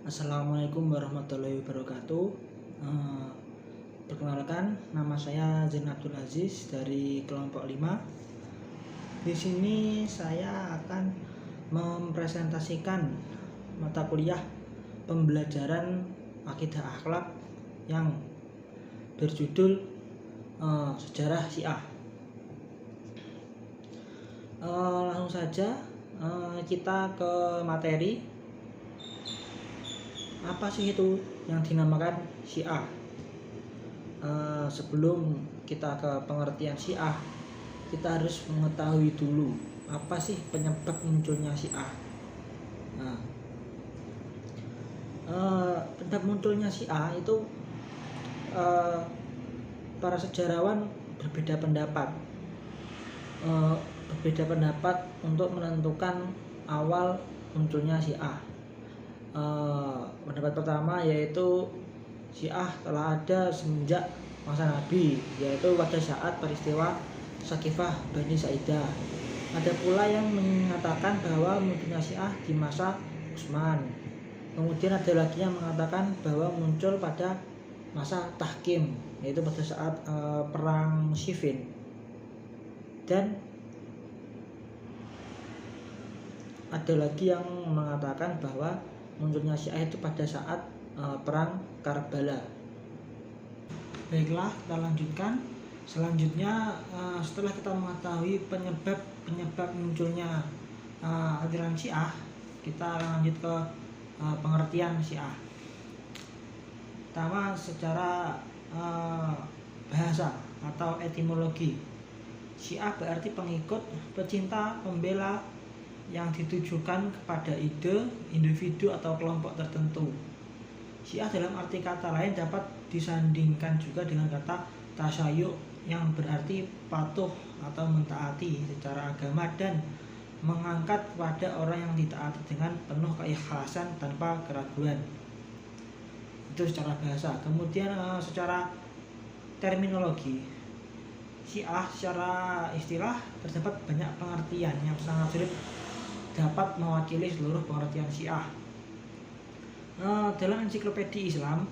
Assalamualaikum warahmatullahi wabarakatuh. Eh, Perkenalkan, nama saya Zain Abdul Aziz dari kelompok 5. Di sini saya akan mempresentasikan mata kuliah pembelajaran akidah akhlak yang berjudul Sejarah Syiah. Langsung saja kita ke materi. Apa sih itu yang dinamakan Syiah? Sebelum kita ke pengertian Syiah, kita harus mengetahui dulu apa sih penyebab munculnya Syiah. Penyebab munculnya Syiah itu para sejarawan berbeda pendapat. Untuk menentukan awal munculnya Syiah. Pendapat pertama yaitu Syiah telah ada semenjak masa Nabi, yaitu pada saat peristiwa Saqifah Bani Sa'idah. Ada pula yang mengatakan bahwa munculnya Syiah di masa Utsman. Kemudian ada lagi yang mengatakan bahwa muncul pada masa Tahkim, yaitu pada saat perang Siffin. Dan ada lagi yang mengatakan bahwa munculnya Syiah itu pada saat perang Karbala. Baiklah, kita lanjutkan. Selanjutnya, setelah kita mengetahui penyebab munculnya aliran Syiah, kita lanjut ke pengertian Syiah. Pertama, secara bahasa atau etimologi, Syiah berarti pengikut, pecinta, pembela yang ditujukan kepada ide, individu atau kelompok tertentu. Syiah dalam arti kata lain dapat disandingkan juga dengan kata tasyayyu yang berarti patuh atau mentaati secara agama dan mengangkat kepada orang yang ditaati dengan penuh keikhlasan tanpa keraguan. Itu secara bahasa. Kemudian secara terminologi, Syiah secara istilah terdapat banyak pengertian yang sangat sulit dapat mewakili seluruh pengertian Syiah. Dalam ensiklopedia Islam,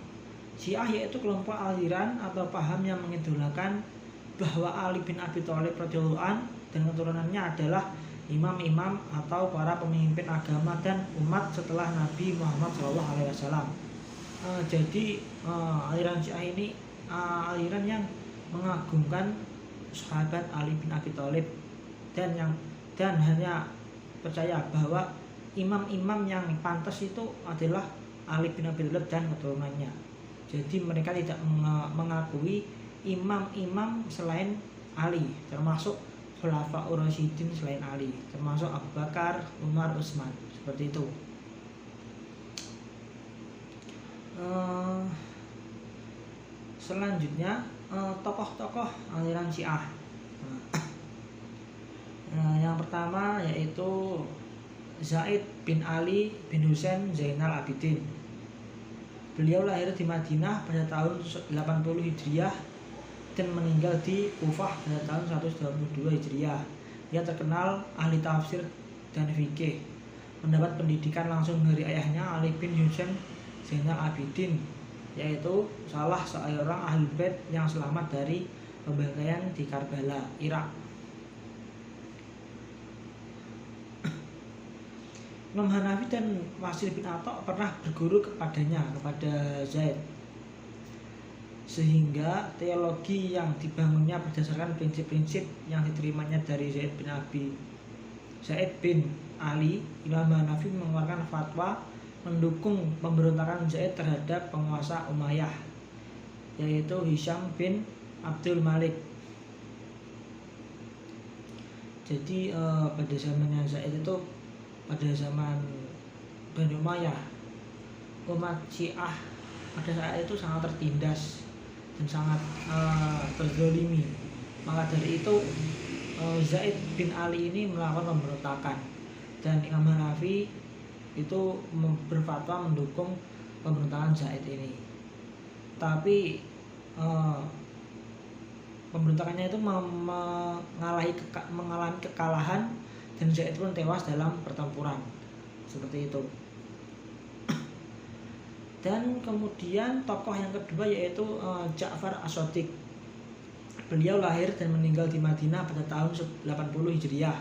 Syiah yaitu kelompok aliran atau paham yang mengidolakan bahwa Ali bin Abi Thalib radhiyallahu an dan keturunannya adalah imam-imam atau para pemimpin agama dan umat setelah Nabi Muhammad SAW. Jadi aliran Syiah ini aliran yang mengagungkan sahabat Ali bin Abi Thalib dan hanya percaya bahwa imam-imam yang pantas itu adalah Ali bin Abi Thalib dan keturunannya. Jadi mereka tidak mengakui imam-imam selain Ali, termasuk Khulafaur Rasyidin selain Ali, termasuk Abu Bakar, Umar, Utsman, seperti itu. Selanjutnya tokoh-tokoh aliran Syiah. Yang pertama yaitu Zaid bin Ali bin Husain Zainal Abidin. Beliau lahir di Madinah pada tahun 80 Hijriah dan meninggal di Kufah pada tahun 122 Hijriah. Dia terkenal ahli tafsir dan fikih. Mendapat pendidikan langsung dari ayahnya Ali bin Husain Zainal Abidin, yaitu salah seorang ahli bait yang selamat dari pembantaian di Karbala, Irak. Imam Hanafi dan Wasil bin Atha pernah berguru kepada Zaid, sehingga teologi yang dibangunnya berdasarkan prinsip-prinsip yang diterimanya dari Zaid bin Ali. Imam Hanafi mengeluarkan fatwa mendukung pemberontakan Zaid terhadap penguasa Umayyah, yaitu Hisham bin Abdul Malik. Jadi pada zamannya Zaid itu, pada zaman Bani Umayyah, umat Syiah pada saat itu sangat tertindas dan sangat terzalimi. Maka dari itu Zaid bin Ali ini melakukan pemberontakan dan Imam Hanafi itu berfatwa mendukung pemberontakan Zaid ini. Tapi pemberontakannya itu mengalami kekalahan dan Zaid pun tewas dalam pertempuran. Seperti itu. Dan kemudian tokoh yang kedua yaitu Ja'far As-Shadiq. Beliau lahir dan meninggal di Madinah pada tahun 80 Hijriah.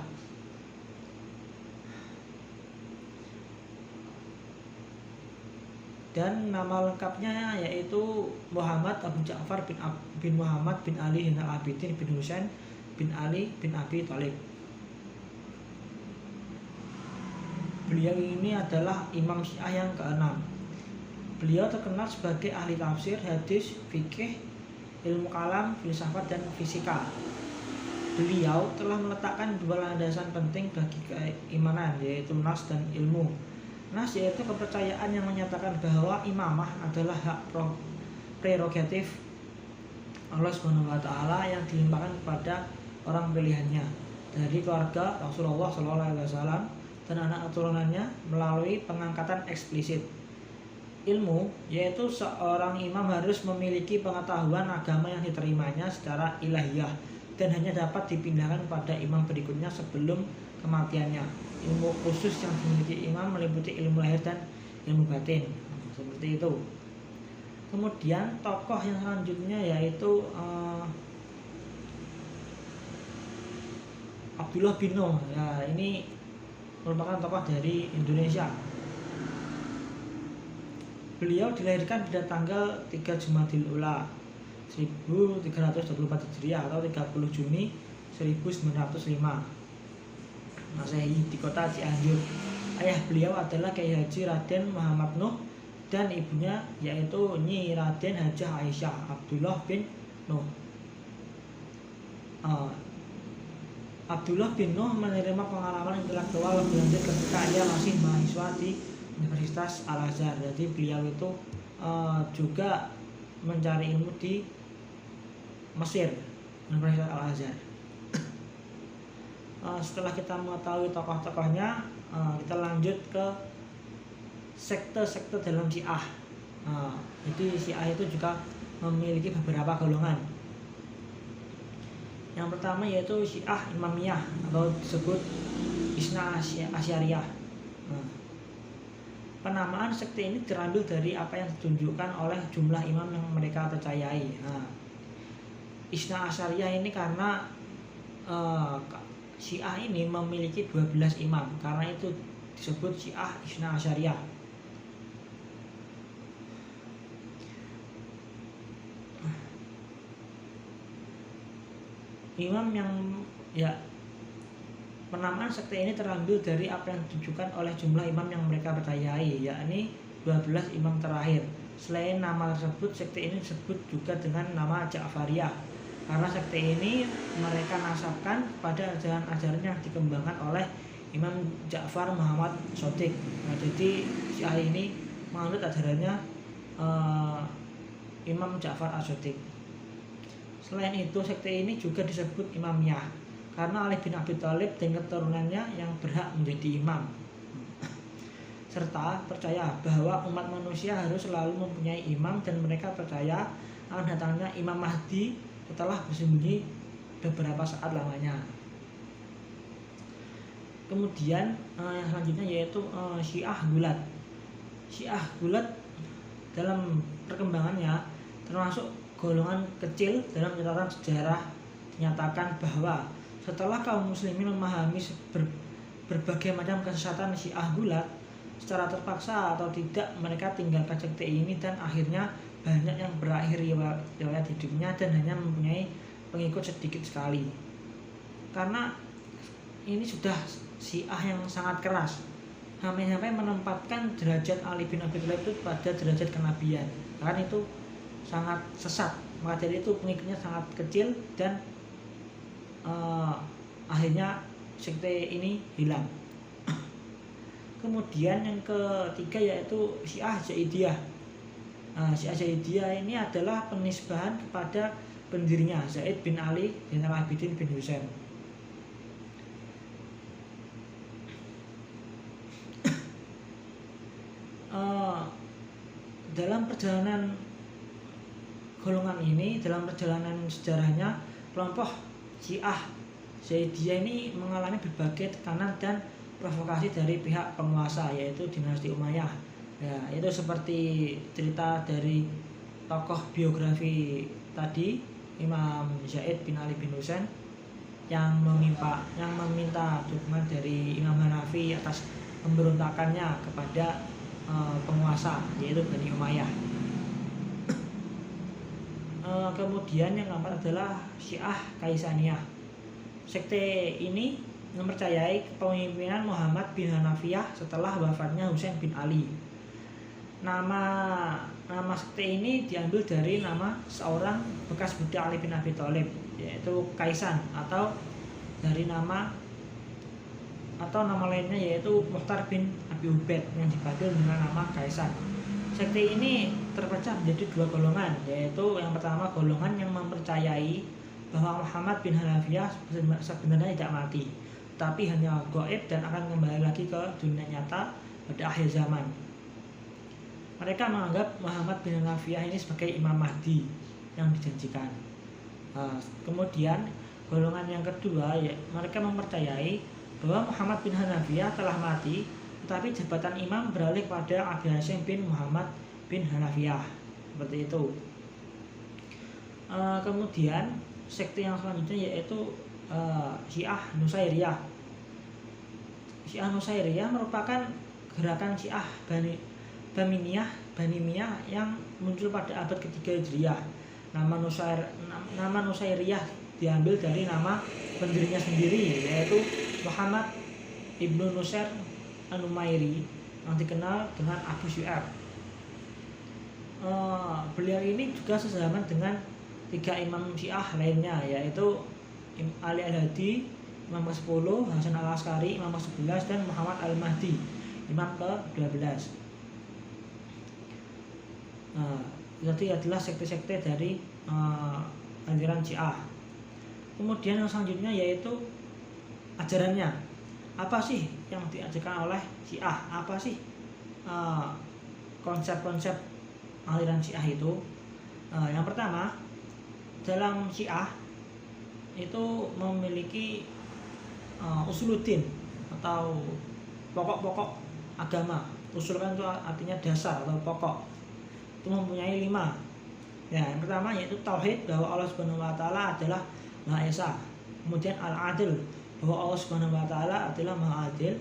Dan nama lengkapnya yaitu Muhammad Abu Ja'far bin Muhammad bin Ali bin Al-Abidin bin Husain bin Ali bin Abi Thalib. Beliau ini adalah Imam Syiah yang keenam. Beliau terkenal sebagai ahli tafsir, hadis, fikih, ilmu kalam, filsafat, dan fisika. Beliau telah meletakkan dua landasan penting bagi keimanan, yaitu nas dan ilmu. Nas yaitu kepercayaan yang menyatakan bahwa imamah adalah hak prerogatif Allah Subhanahu wa taala yang dilimpahkan kepada orang pilihannya dari keluarga Rasulullah SAW dan anak keturunannya melalui pengangkatan eksplisit. Ilmu yaitu seorang imam harus memiliki pengetahuan agama yang diterimanya secara ilahiyah dan hanya dapat dipindahkan pada imam berikutnya sebelum kematiannya. Ilmu khusus yang dimiliki imam meliputi ilmu lahir dan ilmu batin, seperti itu. Kemudian tokoh yang selanjutnya yaitu Abdullah bin Nuh. Ya, ini merupakan tokoh dari Indonesia. Beliau dilahirkan pada tanggal 3 Jumadil Ula 1324 Hijriah atau 30 Juni 1905 Masehi di kota Cianjur. Ayah beliau adalah Kiai Haji Raden Muhammad Nuh dan ibunya yaitu Nyi Raden Hajah Aisyah Abdullah bin Nuh. Abdullah bin Nuh menerima pengalaman intelektual lebih lanjut ketika ia masih mahasiswa di Universitas Al-Azhar. Jadi beliau itu juga mencari ilmu di Mesir, Universitas Al-Azhar. Setelah kita mengetahui tokoh-tokohnya, kita lanjut ke sekte-sekte dalam Syiah. Jadi Syiah itu juga memiliki beberapa golongan. Yang pertama yaitu Syiah Imamiyah atau disebut Isna Asyariyah. Penamaan sekte ini terambil dari apa yang ditunjukkan oleh jumlah imam yang mereka percayai. Isna Asyariyah ini karena Syiah ini memiliki 12 imam, karena itu disebut Syiah Isna Asyariyah. Imam yang penamaan sekte ini terambil dari apa yang ditunjukkan oleh jumlah imam yang mereka percayai, yakni 12 imam terakhir. Selain nama tersebut, sekte ini disebut juga dengan nama Ja'fariyah karena sekte ini mereka nasabkan pada ajaran-ajaran yang dikembangkan oleh Imam Ja'far Muhammad Shadiq. Jadi Syiah ini menganut ajarannya Imam Ja'far As-Shadiq. Selain itu, sekte ini juga disebut Imamiyah karena Ali bin Abi Thalib dan keturunannya yang berhak menjadi imam. Serta percaya bahwa umat manusia harus selalu mempunyai imam dan mereka percaya akan datangnya Imam Mahdi setelah bersembunyi beberapa saat lamanya. Kemudian yang selanjutnya yaitu Syiah Gulat. Syiah Gulat dalam perkembangannya termasuk golongan kecil dalam catatan sejarah. Dinyatakan bahwa setelah kaum muslimin memahami berbagai macam kesesatan Syiah Gulat, secara terpaksa atau tidak mereka tinggalkan sekte ini dan akhirnya banyak yang berakhir riwayat hidupnya dan hanya mempunyai pengikut sedikit sekali. Karena ini sudah Syiah yang sangat keras, sampai menempatkan derajat Ali bin Abi Thalib itu pada derajat kenabian. Karena itu sangat sesat, maka dari itu pengikutnya sangat kecil dan akhirnya sekte ini hilang. Kemudian yang ketiga yaitu Syiah Zaidiyah. Syiah Zaidiyah ini adalah penisbahan kepada pendirinya Zaid bin Ali bin Al-Abidin bin Husain. Dalam perjalanan golongan ini, dalam perjalanan sejarahnya, kelompok Syiah Zaidiyah ini mengalami berbagai tekanan dan provokasi dari pihak penguasa yaitu dinasti Umayyah Ya, itu seperti cerita dari tokoh biografi tadi, Imam Zaid bin Ali bin Husain yang meminta dukungan dari Imam Hanafi atas pemberontakannya kepada penguasa yaitu Bani Umayyah. Kemudian yang keempat adalah Syiah Kaisaniyah. Sekte ini mempercayai kepemimpinan Muhammad bin Hanafiyah setelah wafatnya Husain bin Ali. Nama sekte ini diambil dari nama seorang bekas budak Ali bin Abi Thalib, yaitu Kaisan, atau dari nama lainnya yaitu Mukhtar bin Abi Ubaid yang dipanggil dengan nama Kaisan. Sekte ini terpecah menjadi dua golongan, yaitu yang pertama golongan yang mempercayai bahwa Muhammad bin Hanafiyah sebenarnya tidak mati, tapi hanya gaib dan akan kembali lagi ke dunia nyata pada akhir zaman. Mereka menganggap Muhammad bin Hanafiyah ini sebagai Imam Mahdi yang dijanjikan. Kemudian golongan yang kedua, mereka mempercayai bahwa Muhammad bin Hanafiyah telah mati, tetapi jabatan imam beralih pada Abi Hasyim bin Muhammad bin Hanafiyah. Seperti itu. Kemudian sekte yang selanjutnya yaitu Syiah Nusairiyah. Syiah Nusairiyah merupakan gerakan Syiah Banimiyah yang muncul pada abad ketiga Hijriah. Nama Nusairiyah diambil dari nama pendirinya sendiri, yaitu Muhammad ibnu Nusair An-Numairi yang dikenal dengan Abu Syu'ab. Beliau ini juga sezaman dengan tiga imam Syiah lainnya, yaitu Ali Al-Hadi, imam ke-10, Hasan Al-Askari, imam ke-11, dan Muhammad Al-Mahdi, imam ke-12. Jadi adalah sekte-sekte dari aliran Syiah. Kemudian yang selanjutnya yaitu ajarannya. Apa sih yang diajarkan oleh Syiah? Apa sih konsep-konsep aliran Syiah itu? Yang pertama, dalam Syiah itu memiliki usuluddin atau pokok-pokok agama. Usul kan itu artinya dasar atau pokok. Itu mempunyai 5. Ya, yang pertama yaitu tauhid, bahwa Allah Subhanahu wa taala adalah Maha Esa. Kemudian al-adil, bahwa Allah Subhanahu wa taala adalah Maha Adil.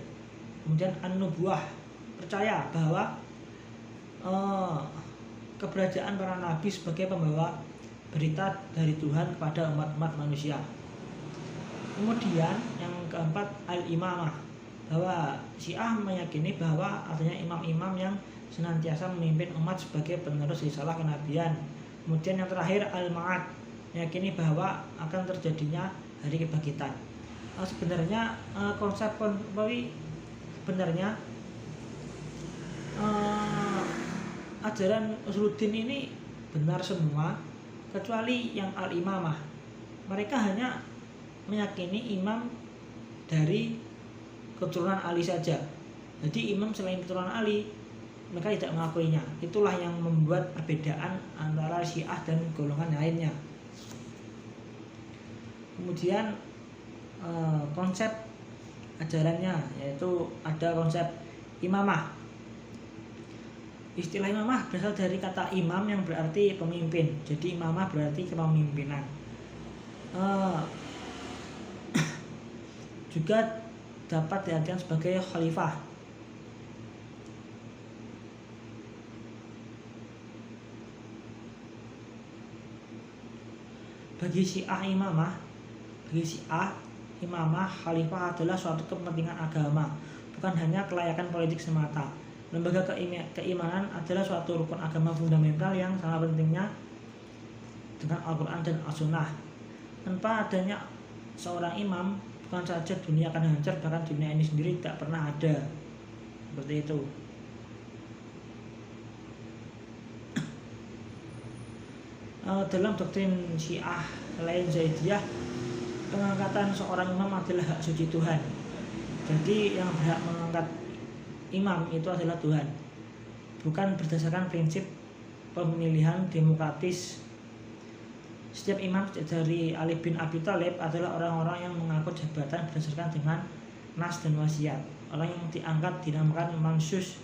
Kemudian an-nubuwah, percaya bahwa keberadaan para nabi sebagai pembawa berita dari Tuhan kepada umat-umat manusia. Kemudian yang keempat al-imamah, bahwa Syiah meyakini bahwa adanya imam-imam yang senantiasa memimpin umat sebagai penerus risalah kenabian. Kemudian yang terakhir al-ma'ad, meyakini bahwa akan terjadinya hari kebangkitan. Sebenarnya ajaran Usuluddin ini benar semua kecuali yang al-imamah. Mereka hanya meyakini imam dari keturunan Ali saja. Jadi imam selain keturunan Ali mereka tidak mengakuinya. Itulah yang membuat perbedaan antara Syiah dan golongan lainnya. Kemudian konsep ajarannya yaitu ada konsep imamah. Istilah imamah berasal dari kata imam yang berarti pemimpin. Jadi imamah berarti kepemimpinan. Juga dapat diartikan sebagai khalifah. Bagi Syiah imamah khalifah adalah suatu kepentingan agama, bukan hanya kelayakan politik semata. Lembaga keimanan adalah suatu rukun agama fundamental yang sangat pentingnya dengan Al-Quran dan As-Sunnah. Tanpa adanya seorang imam, bukan saja dunia akan hancur, bahkan dunia ini sendiri tidak pernah ada. Seperti itu. Dalam doktrin Syiah lain Zaidiyah, pengangkatan seorang imam adalah hak suci Tuhan. Jadi yang berhak mengangkat imam itu adalah Tuhan, bukan berdasarkan prinsip pemilihan demokratis. Setiap imam dari Ali bin Abi Thalib adalah orang-orang yang mengangkut jabatan berdasarkan dengan nas dan wasiat. Orang yang diangkat dinamakan mansus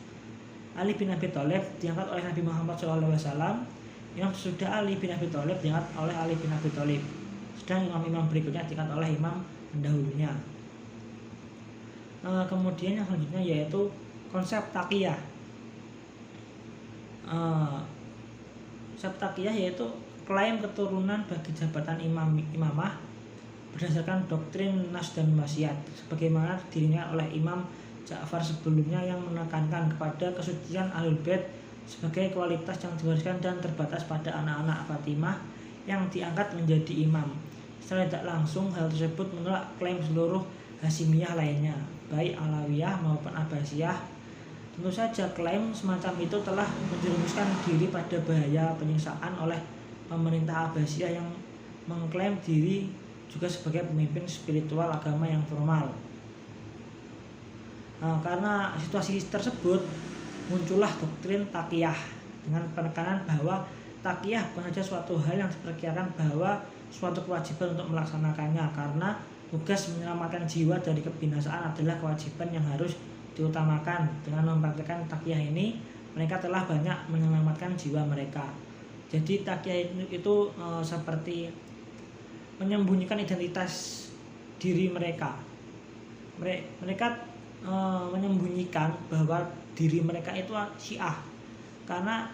Ali bin Abi Thalib diangkat oleh Nabi Muhammad SAW. Imam sesudah Ali bin Abi Thalib diangkat oleh Ali bin Abi Thalib. Sedang imam-imam berikutnya diangkat oleh imam pendahulunya. Kemudian yang selanjutnya yaitu konsep taqiyah. Konsep taqiyah yaitu klaim keturunan bagi jabatan imamah berdasarkan doktrin nas dan wasiat, sebagaimana dirinya oleh Imam Ja'far sebelumnya yang menekankan kepada kesucian Ahlul Bait sebagai kualitas yang diwariskan dan terbatas pada anak-anak Fatimah yang diangkat menjadi imam. Secara tidak langsung hal tersebut menolak klaim seluruh Hasimiyah lainnya, baik Alawiyah maupun Abbasiyah. Tentu saja klaim semacam itu telah menjerumuskan diri pada bahaya penyiksaan oleh pemerintah Abbasiyah yang mengklaim diri juga sebagai pemimpin spiritual agama yang formal. Karena situasi tersebut muncullah doktrin taqiyah dengan penekanan bahwa taqiyah bukan saja suatu hal yang diperkirakan bahwa suatu kewajiban untuk melaksanakannya, karena tugas menyelamatkan jiwa dari kebinasaan adalah kewajiban yang harus diutamakan. Dengan mempraktikkan taqiyah ini, mereka telah banyak menyelamatkan jiwa mereka. Jadi taqiyah itu seperti menyembunyikan identitas diri mereka. Mereka menyembunyikan bahwa diri mereka itu Syiah, karena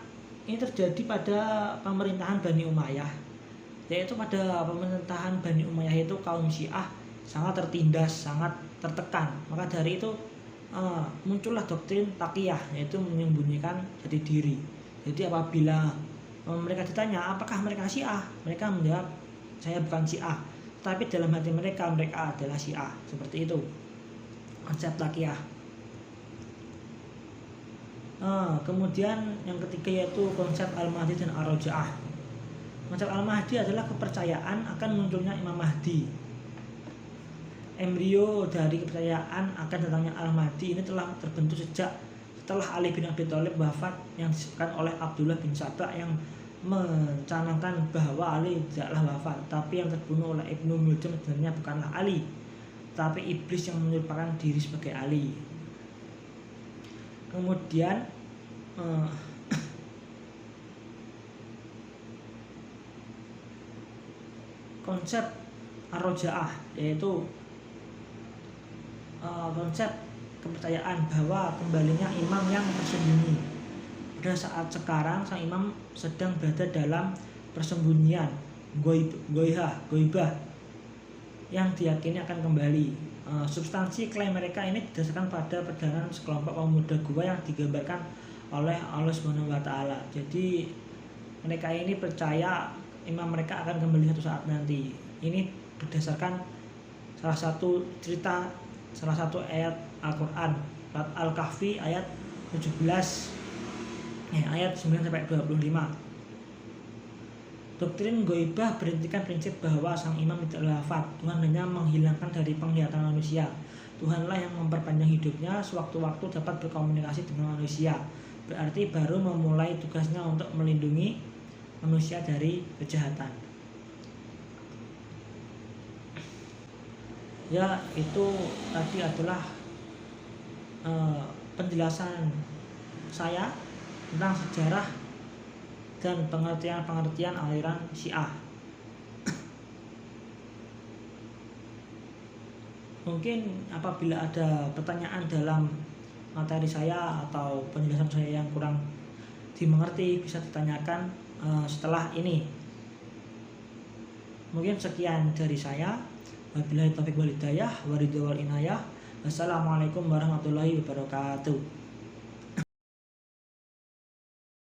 ini terjadi pada pemerintahan Bani Umayyah, yaitu pada pemerintahan Bani Umayyah itu kaum Syiah sangat tertindas, sangat tertekan. Maka dari itu muncullah doktrin taqiyah, yaitu menyembunyikan jati diri. Jadi apabila mereka ditanya apakah mereka Syiah, mereka menjawab saya bukan Syiah, tapi dalam hati mereka adalah Syiah. Seperti itu konsep taqiyah. Kemudian yang ketiga yaitu konsep Al-Mahdi dan Ar-Raja'ah. Konsep Al-Mahdi adalah kepercayaan akan munculnya Imam Mahdi. Embrio dari kepercayaan akan datangnya Al-Mahdi ini telah terbentuk sejak setelah Ali bin Abi Thalib wafat, yang disebutkan oleh Abdullah bin Sabah yang mencanangkan bahwa Ali tidaklah wafat, tapi yang terbunuh oleh Ibnu Muljam sebenarnya bukanlah Ali, tapi iblis yang menyerupakan diri sebagai Ali. Kemudian konsep Ar-Raja'ah yaitu konsep kepercayaan bahwa kembalinya imam yang tersembunyi. Pada saat sekarang sang imam sedang berada dalam persembunyian goibah yang diyakini akan kembali. Substansi klaim mereka ini didasarkan pada perjalanan sekelompok pemuda gua yang digambarkan oleh Allah Subhanahu wa Ta'ala. Jadi mereka ini percaya imam mereka akan kembali suatu saat nanti. Ini berdasarkan salah satu ayat Al-Quran, Al-Kahfi ayat 17 ayat 9-25. Doktrin goibah berhentikan prinsip bahwa sang imam tidak wafat. Tuhan hanya menghilangkan dari penglihatan manusia. Tuhanlah yang memperpanjang hidupnya, sewaktu-waktu dapat berkomunikasi dengan manusia. Berarti baru memulai tugasnya untuk melindungi manusia dari kejahatan. Ya, itu tadi adalah penjelasan saya tentang sejarah dan pengertian aliran Syiah. Mungkin apabila ada pertanyaan dalam materi saya atau penjelasan saya yang kurang dimengerti, bisa ditanyakan setelah ini. Mungkin sekian dari saya. Wabillahi taufiq wal hidayah, waridho wal inayah. Wassalamualaikum warahmatullahi wabarakatuh.